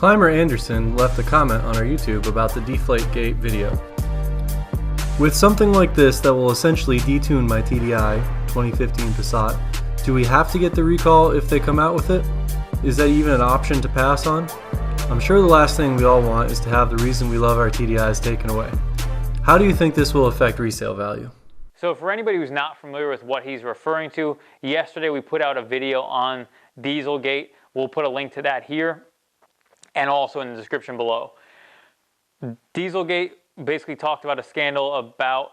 Clymer Anderson left a comment on our YouTube about the Deflategate video. With something like this that will essentially detune my TDI 2015 Passat, do we have to get the recall if they come out with it? Is that even an option to pass on? I'm sure the last thing we all want is to have the reason we love our TDIs taken away. How do you think this will affect resale value? So for anybody who's not familiar with what he's referring to, yesterday we put out a video on Dieselgate. We'll put a link to that here and also in the description below. Dieselgate basically talked about a scandal about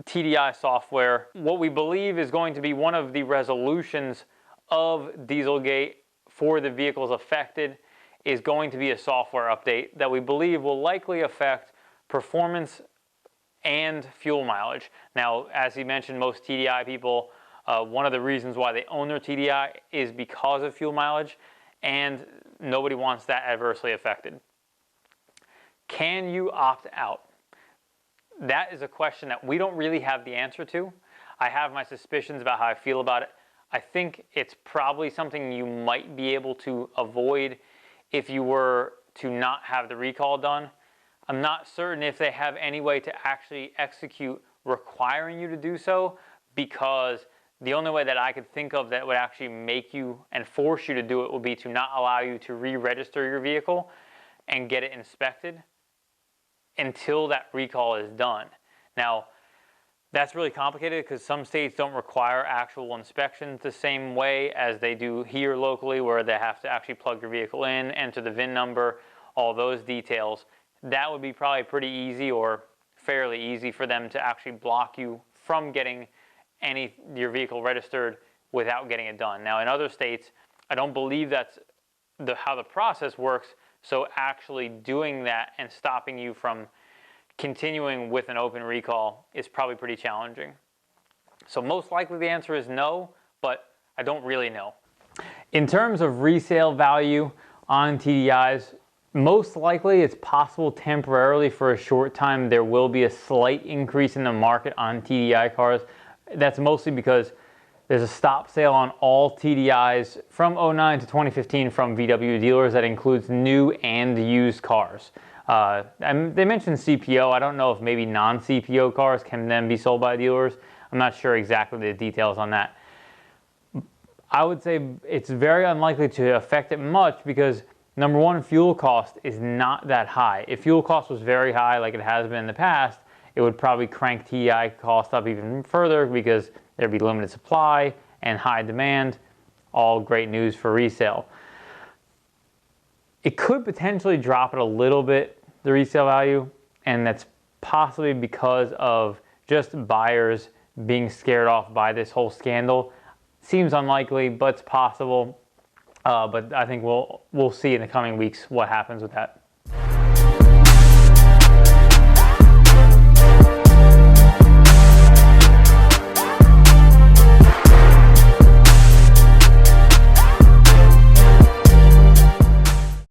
TDI software. What we believe is going to be one of the resolutions of Dieselgate for the vehicles affected is going to be a software update that we believe will likely affect performance and fuel mileage. Now, as he mentioned, most TDI people, one of the reasons why they own their TDI is because of fuel mileage, and nobody wants that adversely affected. Can you opt out? That is a question that we don't really have the answer to. I have my suspicions about how I feel about it. I think it's probably something you might be able to avoid if you were to not have the recall done. I'm not certain if they have any way to actually execute requiring you to do so, because the only way that I could think of that would actually make you and force you to do it would be to not allow you to re-register your vehicle and get it inspected until that recall is done. Now, that's really complicated because some states don't require actual inspections the same way as they do here locally, where they have to actually plug your vehicle in, enter the VIN number, all those details. That would be probably pretty easy or fairly easy for them to actually block you from getting your vehicle registered without getting it done. Now, in other states, I don't believe that's how the process works, so actually doing that and stopping you from continuing with an open recall is probably pretty challenging. So most likely the answer is no, but I don't really know. In terms of resale value on TDIs, most likely it's possible temporarily for a short time there will be a slight increase in the market on TDI cars. That's mostly because there's a stop sale on all TDIs from 09 to 2015 from VW dealers that includes new and used cars. And they mentioned CPO. I don't know if maybe non-CPO cars can then be sold by dealers. I'm not sure exactly the details on that. I would say it's very unlikely to affect it much because, number one, fuel cost is not that high. If fuel cost was very high like it has been in the past, it would probably crank TDI cost up even further because there'd be limited supply and high demand. All great news for resale. It could potentially drop it a little bit, the resale value, and that's possibly because of just buyers being scared off by this whole scandal. Seems unlikely, but it's possible. But I think we'll see in the coming weeks what happens with that.